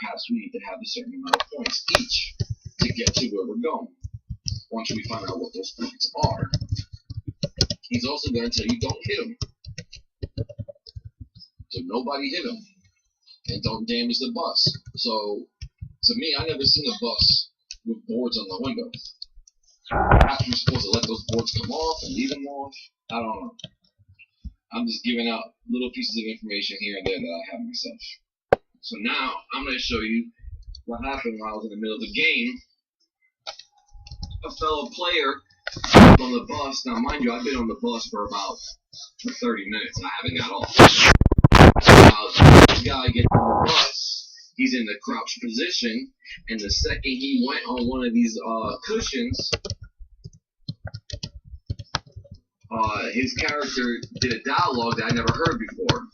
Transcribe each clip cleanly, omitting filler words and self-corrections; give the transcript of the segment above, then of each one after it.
perhaps we need to have a certain amount of points each to get to where we're going. Once we find out what those points are, he's also going to tell you don't hit him. So nobody hit him. And don't damage the bus. So, to me, I never seen a bus with boards on the window. Perhaps you're supposed to let those boards come off and leave them off. I don't know. I'm just giving out little pieces of information here and there that I have myself. So now, I'm going to show you what happened while I was in the middle of the game. A fellow player on the bus. Now, mind you, I've been on the bus for about 30 minutes and I haven't got off. Now, this guy gets on the bus, he's in the crouch position, and the second he went on one of these cushions, his character did a dialogue that I never heard before.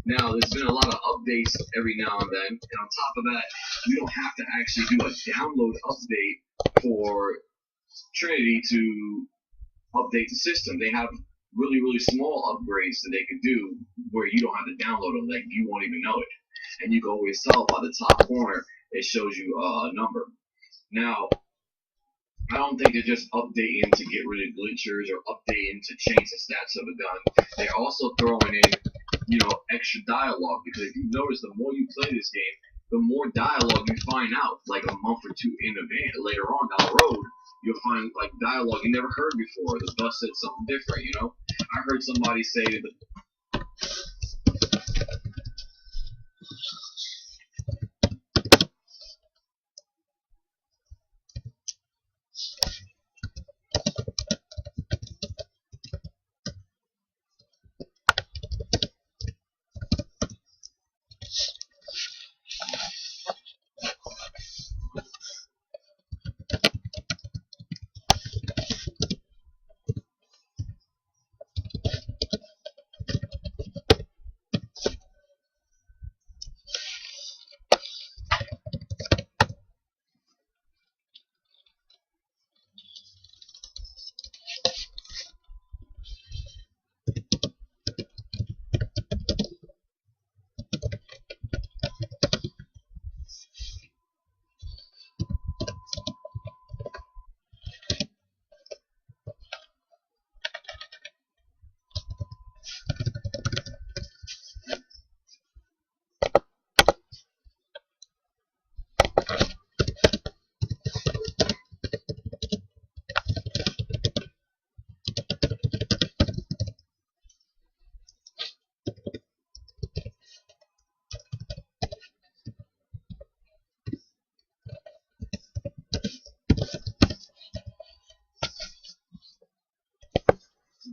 Now, there's been a lot of updates every now and then, and on top of that, you don't have to actually do a download update for Trinity to update the system. They have really, really small upgrades that they could do where you don't have to download them, like you won't even know it. And you can always tell by the top corner, it shows you a number. Now, I don't think they're just updating to get rid of glitchers or updating to change the stats of a gun. They're also throwing in, extra dialogue, because if you notice, the more you play this game, the more dialogue you find out, like a month or two in advance, later on down the road, you'll find like dialogue you never heard before. The bus said something different, I heard somebody say that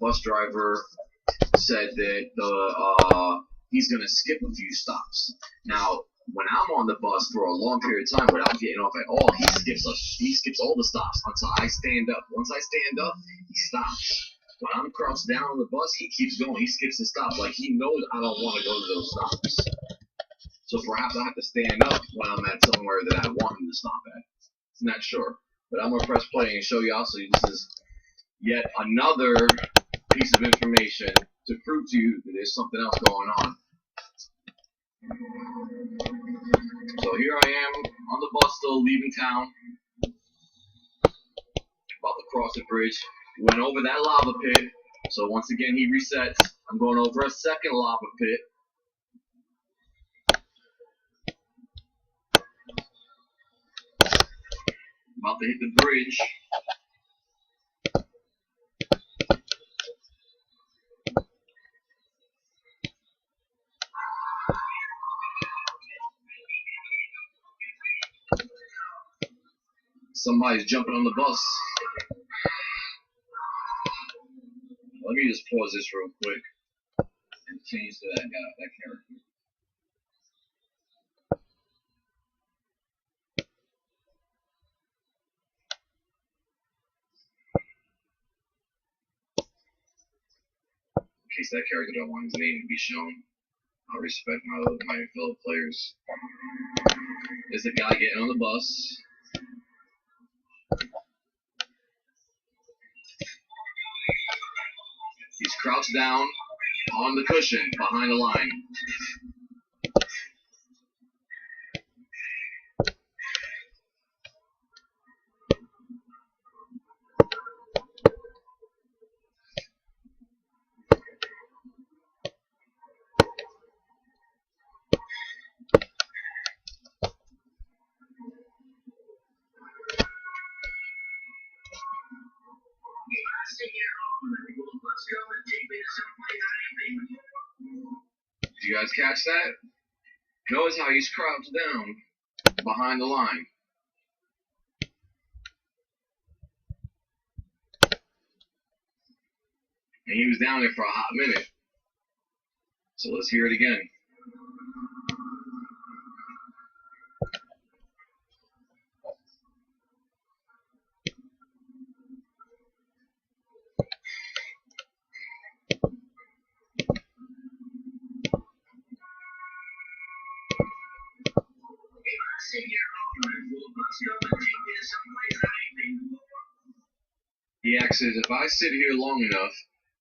bus driver said that he's going to skip a few stops. Now, when I'm on the bus for a long period of time without getting off at all, he skips all the stops until I stand up. Once I stand up, he stops. When I'm crouched down on the bus, he keeps going. He skips the stop. Like, he knows I don't want to go to those stops. So perhaps I have to stand up when I'm at somewhere that I want him to stop at. I'm not sure. But I'm going to press play and show you also this is yet another piece of information to prove to you that there's something else going on. So here I am on the bus still leaving town. About to cross the bridge. Went over that lava pit. So once again he resets. I'm going over a second lava pit. About to hit the bridge. Somebody's jumping on the bus. Let me just pause this real quick and change to that character. In case that character don't want his name to be shown, I respect my fellow players. There's a guy getting on the bus. He's crouched down on the cushion behind the line. you guys catch that? Notice how he's crouched down behind the line. And he was down there for a hot minute. So let's hear it again. He asks, if I sit here long enough,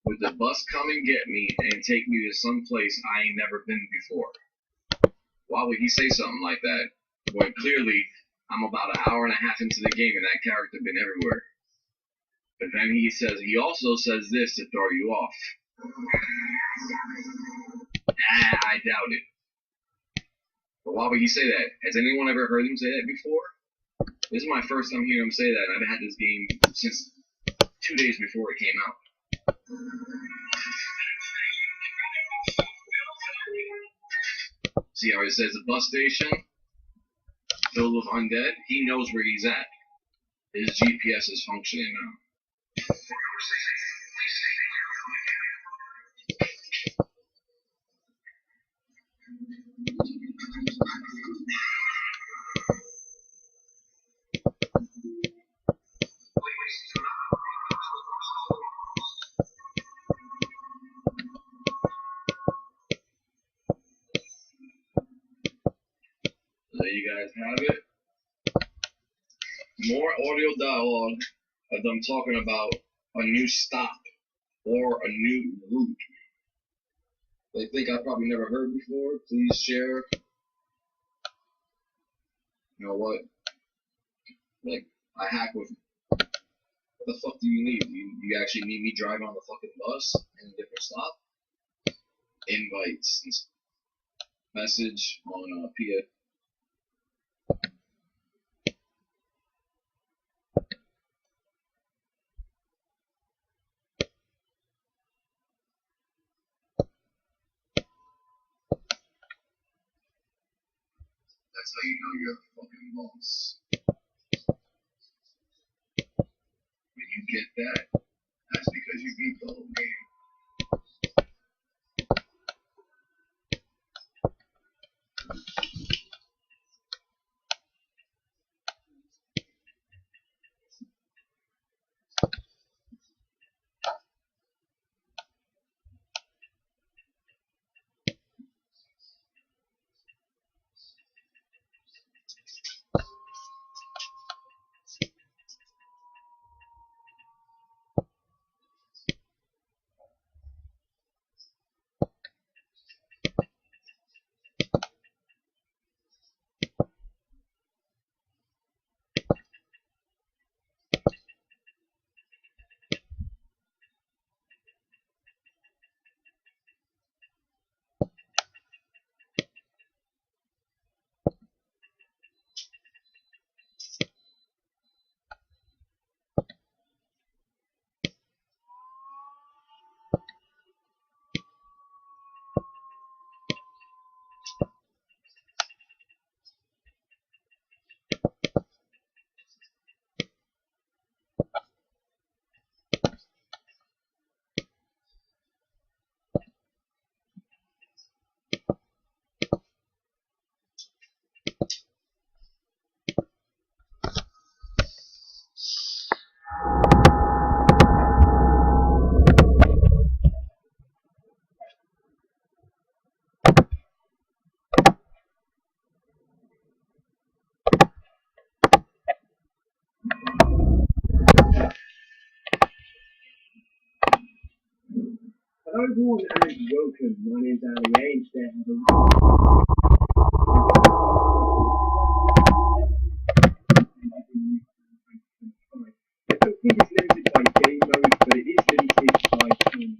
would the bus come and get me and take me to some place I ain't never been before? Why would he say something like that when clearly I'm about an hour and a half into the game and that character been everywhere? But then he also says this to throw you off. I doubt it. But why would he say that? Has anyone ever heard him say that before? This is my first time hearing him say that, and I've had this game since 2 days before it came out. See how it says the bus station filled with undead? He knows where he's at. His GPS is functioning now. There you guys have it. More audio dialogue of them talking about a new stop or a new route. They think I probably never heard before. Please share. You know what? Like, I hack with. What the fuck do you need? You actually need me driving on the fucking bus in a different stop? Invites. Message on PF. That's how you know you're a fucking boss. When you get that, that's because you beat the whole game. Hello everyone and welcome. My name's Ali A. And today I have a I don't think it's limited by game mode, but it is limited by time.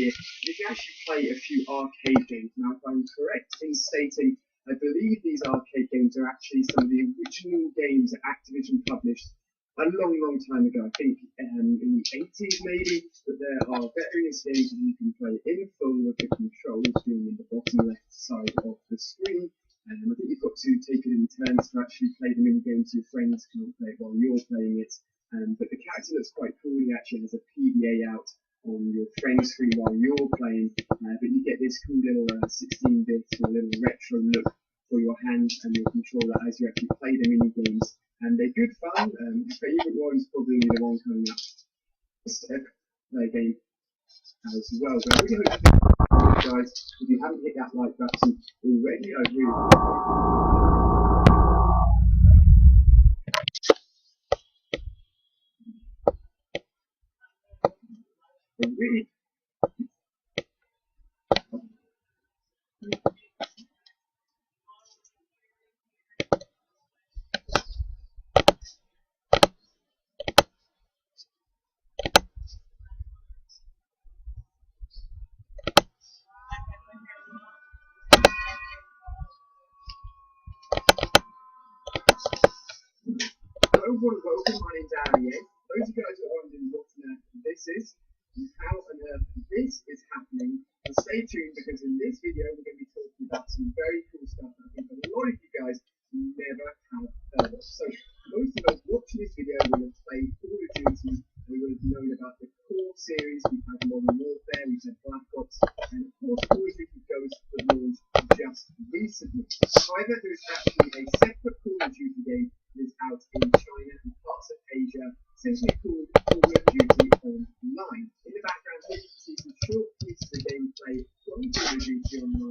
here, you can actually play a few arcade games. Now, if I'm correct in stating, I believe these arcade games are actually some of the original games that Activision published a long time ago. I think in the 80s maybe, but there are various games that you can play in full with the controls being in the bottom left side of the screen. I think you've got to take it in turns to actually play the mini games. Your friends can't play it while you're playing it. But the character looks quite cool. He actually has a PDA out on your friend's screen while you're playing. But you get this cool little 16-bit or little retro look for your hand and your controller as you actually play the mini games. And they're good fun. My favourite one is probably the one coming up. Step play game as well. But I really hope you guys, if you haven't hit that like button already, I really welcome, my name's Ariel. Those of you guys who are wondering what on earth this is, and how on earth this is happening, and stay tuned because in this video we're going to be talking about some very cool stuff that I think a lot of you guys never have heard of. So most of us watching this video will have played Call of Duty, and we will have known about the core series. We've had Modern Warfare, we've had Black Ops, and of course Call of Duty Ghosts that launched just recently. However, there is actually a separate Call of Duty game is out in China and parts of Asia, simply called Call of Duty Online. In the background here, you can see some short pieces of gameplay from Call of Duty Online.